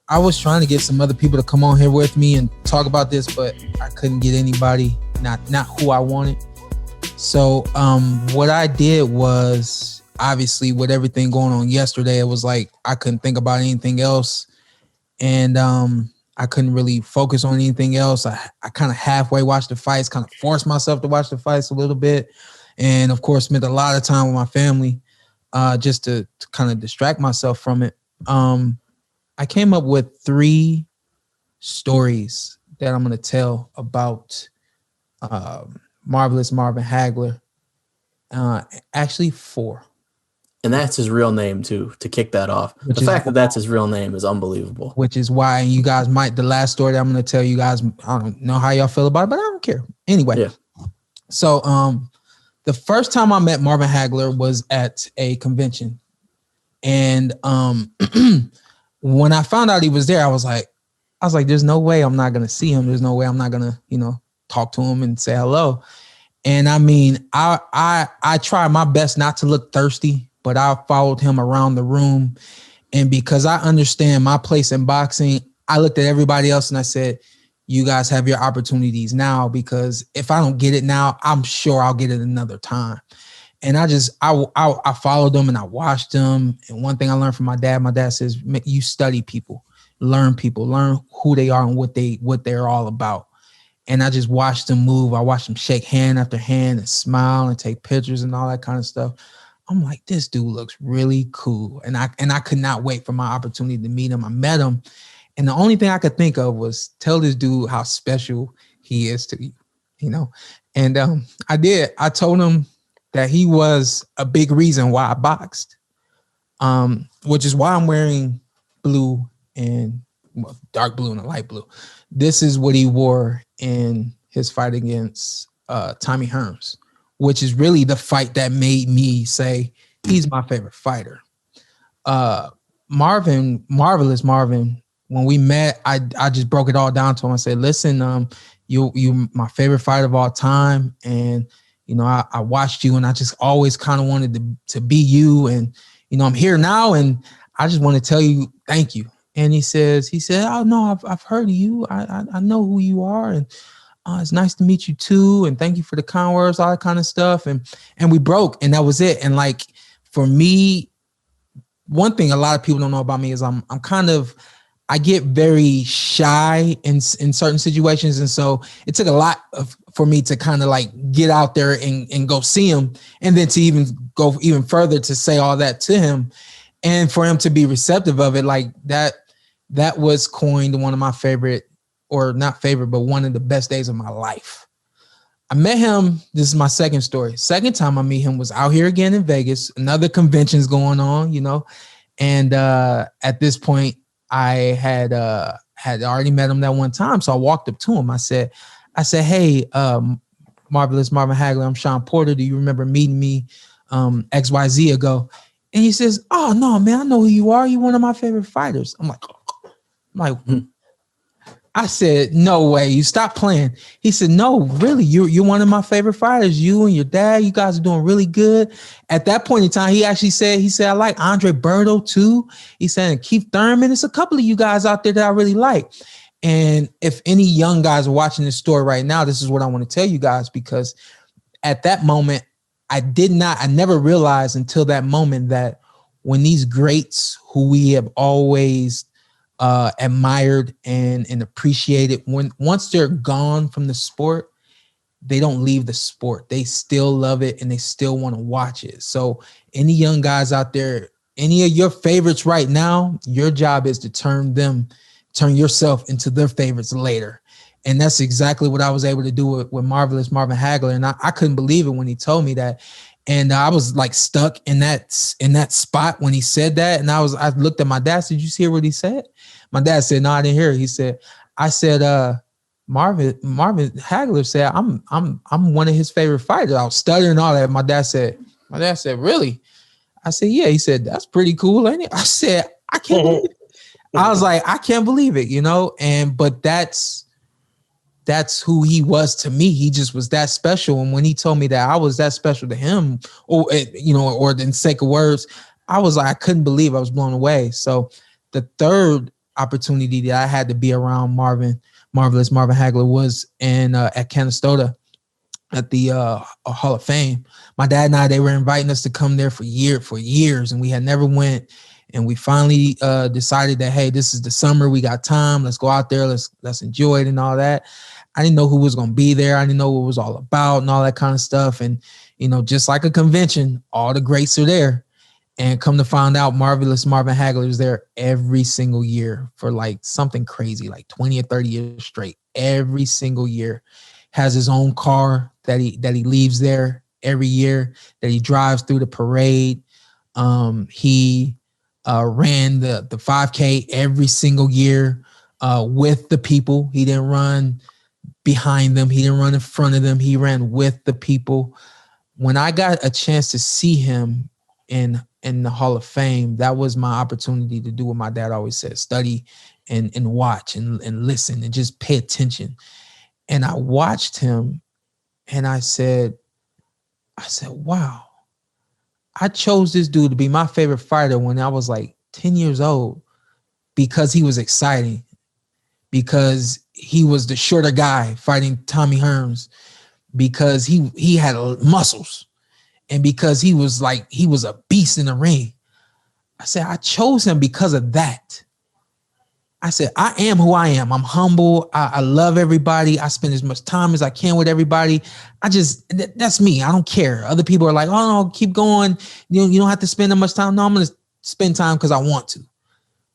I was trying to get some other people to come on here with me and talk about this, but I couldn't get anybody, not who I wanted. So what I did was, obviously with everything going on yesterday, it was like I couldn't think about anything else. And I couldn't really focus on anything else. I kind of halfway watched the fights, kind of forced myself to watch the fights a little bit. And of course, spent a lot of time with my family just to kind of distract myself from it. I came up with 3 stories that I'm going to tell about Marvelous Marvin Hagler. Actually 4. And that's his real name too, to kick that off. The fact that that's his real name is unbelievable. Which is why you guys the last story that I'm going to tell you guys, I don't know how y'all feel about it, but I don't care. Anyway. Yeah. So the first time I met Marvin Hagler was at a convention. And when I found out he was there, I was like, there's no way I'm not going to see him. There's no way I'm not going to, talk to him and say hello. And I mean, I tried my best not to look thirsty, but I followed him around the room. And because I understand my place in boxing, I looked at everybody else and I said, you guys have your opportunities now, because if I don't get it now, I'm sure I'll get it another time. And I followed them and I watched them. And one thing I learned from my dad says, you study people, learn who they are and what they're all about. And I just watched them move. I watched them shake hand after hand and smile and take pictures and all that kind of stuff. I'm like, this dude looks really cool. And I could not wait for my opportunity to meet him. I met him. And the only thing I could think of was tell this dude how special he is to you, And I did. I told him that he was a big reason why I boxed, which is why I'm wearing blue and dark blue and a light blue. This is what he wore in his fight against Tommy Hearns, which is really the fight that made me say he's my favorite fighter. Marvelous Marvin, when we met, I just broke it all down to him. I said, listen, you my favorite fighter of all time. And, I watched you and I just always kind of wanted to be you. And, I'm here now and I just want to tell you, thank you. And he said, oh no, I've heard of you. I know who you are. And it's nice to meet you too. And thank you for the kind words, all that kind of stuff. And we broke and that was it. And like, for me, one thing a lot of people don't know about me is I get very shy in certain situations. And so it took a lot for me to kind of like get out there and go see him. And then to even go even further to say all that to him and for him to be receptive of it. Like that was coined one of my favorite, or not favorite, but one of the best days of my life. I met him. This is my second story. Second time I meet him was out here again in Vegas. Another convention's going on, and at this point I had already met him that one time. So I walked up to him. I said, hey, Marvelous Marvin Hagler, I'm Shawn Porter. Do you remember meeting me XYZ ago? And he says, oh no, man, I know who you are. You're one of my favorite fighters. I'm like, I said, no way. You stop playing. He said, no, really, you're one of my favorite fighters. You and your dad, you guys are doing really good. At that point in time, he actually said, I like Andre Berto too. He said, and Keith Thurman. It's a couple of you guys out there that I really like. And if any young guys are watching this story right now, this is what I want to tell you guys, because at that moment, I never realized until that moment that when these greats who we have always admired and appreciated, once they're gone from the sport, they don't leave the sport. They still love it and they still want to watch it. So any young guys out there, any of your favorites right now, your job is to turn yourself into their favorites later. And that's exactly what I was able to do with Marvelous Marvin Hagler. And I couldn't believe it when he told me that. And I was like stuck in that spot when he said that. And I looked at my dad. Did you hear what he said? My dad said, no, I didn't hear it. He said, Marvin Hagler said, I'm one of his favorite fighters. I was stuttering all that. My dad said, really? I said, yeah. He said, that's pretty cool, ain't it? I said, I can't believe it. I was like, I can't believe it, but that's who he was to me. He just was that special. And when he told me that I was that special to him, or in sake of words, I was like, I couldn't believe. I was blown away. So the third opportunity that I had to be around Marvelous Marvin Hagler was at Canastota at the Hall of Fame. My dad and I, they were inviting us to come there for years, and we had never went. And we finally decided that, hey, this is the summer. We got time. Let's go out there. Let's enjoy it and all that. I didn't know who was going to be there. I didn't know what it was all about and all that kind of stuff. And, just like a convention, all the greats are there. And come to find out, Marvelous Marvin Hagler is there every single year for like something crazy, like 20 or 30 years straight. Every single year. Has his own car that he leaves there every year, that he drives through the parade. He ran the 5K every single year with the people. He didn't run behind them. He didn't run in front of them. He ran with the people. When I got a chance to see him in the Hall of Fame, that was my opportunity to do what my dad always said: study and watch and listen and just pay attention. And I watched him and I said, wow, I chose this dude to be my favorite fighter when I was like 10 years old because he was exciting, because he was the shorter guy fighting Tommy Hearns, because he had muscles, and because he was a beast in the ring. I said, I chose him because of that. I said, I am who I am. I'm humble. I love everybody. I spend as much time as I can with everybody. That's me. I don't care. Other people are like, oh no, keep going. You don't have to spend that much time. No, I'm going to spend time because I want to.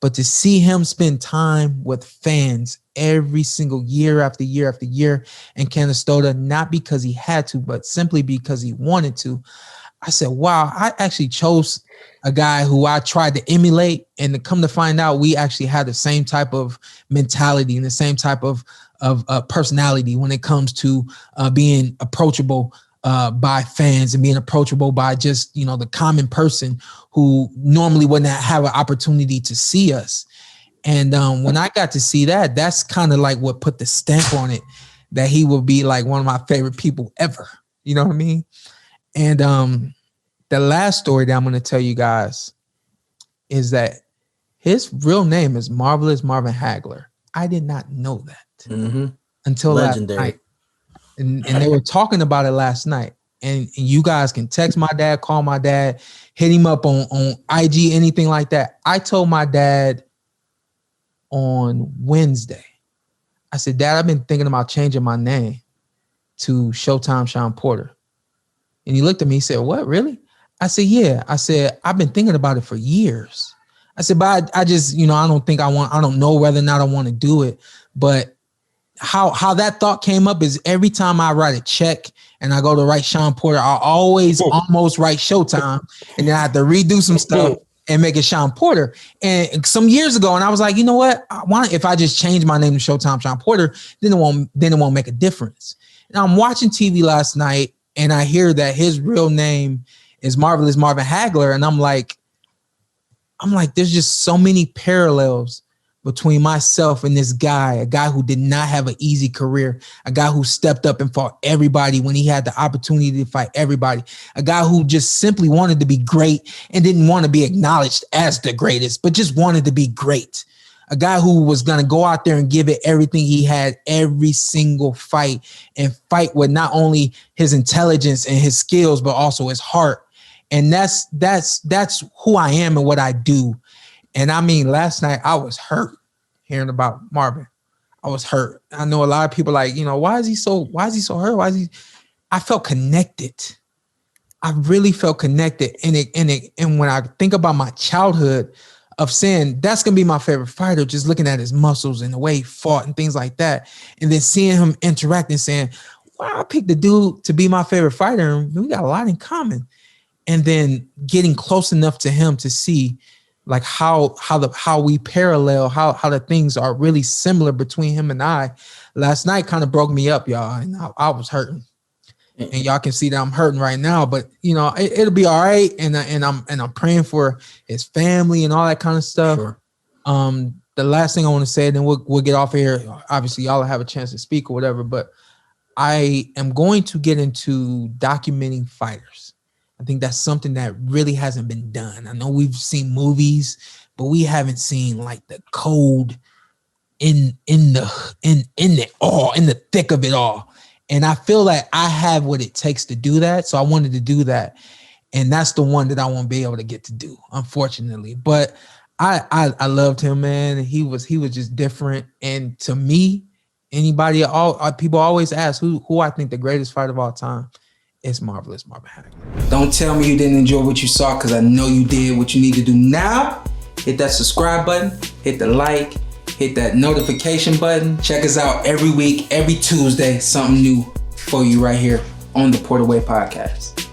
But to see him spend time with fans every single year after year after year in Canastota, not because he had to, but simply because he wanted to, I said, wow, I actually chose a guy who I tried to emulate, and to come to find out, we actually had the same type of mentality and the same type of personality when it comes to being approachable by fans and being approachable by just, the common person who normally wouldn't have an opportunity to see us. And when I got to see that, that's kind of like what put the stamp on it, that he would be like one of my favorite people ever. You know what I mean? And the last story that I'm going to tell you guys is that his real name is Marvelous Marvin Hagler. I did not know that until legendary. Last night. And they were talking about it last night. And you guys can text my dad, call my dad, hit him up on IG, anything like that. I told my dad on Wednesday, I said, Dad, I've been thinking about changing my name to Showtime Shawn Porter. And he looked at me, he said, what, really? I said, yeah. I said, I've been thinking about it for years. I said, but I just, I don't know whether or not I want to do it. But how that thought came up is every time I write a check and I go to write Shawn Porter, I always almost write Showtime, and then I have to redo some stuff and make it Shawn Porter. And some years ago, and I was like, you know what? If I just change my name to Showtime Shawn Porter, then it won't make a difference. And I'm watching TV last night, and I hear that his real name is Marvelous Marvin Hagler. And I'm like, there's just so many parallels between myself and this guy, a guy who did not have an easy career, a guy who stepped up and fought everybody when he had the opportunity to fight everybody, a guy who just simply wanted to be great and didn't want to be acknowledged as the greatest, but just wanted to be great. A guy who was going to go out there and give it everything he had every single fight, and fight with not only his intelligence and his skills, but also his heart. And that's who I am and what I do. And I mean, last night I was hurt hearing about Marvin. I was hurt. I know a lot of people like, why is he so hurt? I felt connected. I really felt connected. And when I think about my childhood of saying that's going to be my favorite fighter, just looking at his muscles and the way he fought and things like that, and then seeing him interact and saying, wow, I picked the dude to be my favorite fighter, and we got a lot in common. And then getting close enough to him to see like how we parallel, how the things are really similar between him and I. Last night kind of broke me up, y'all, and I was hurting. And y'all can see that I'm hurting right now, but it'll be all right. And I'm praying for his family and all that kind of stuff. Sure. The last thing I want to say, then we'll get off here. Obviously, y'all have a chance to speak or whatever, but I am going to get into documenting fighters. I think that's something that really hasn't been done. I know we've seen movies, but we haven't seen like the code in the thick of it all. And I feel like I have what it takes to do that. So I wanted to do that. And that's the one that I won't be able to get to do, unfortunately. But I loved him, man. He was just different. And to me, people always ask who I think the greatest fighter of all time. It's Marvelous Marvin Hagler. Don't tell me you didn't enjoy what you saw, because I know you did. What you need to do now, hit that subscribe button, hit the like, hit that notification button. Check us out every week, every Tuesday, something new for you right here on the Porter Way Podcast.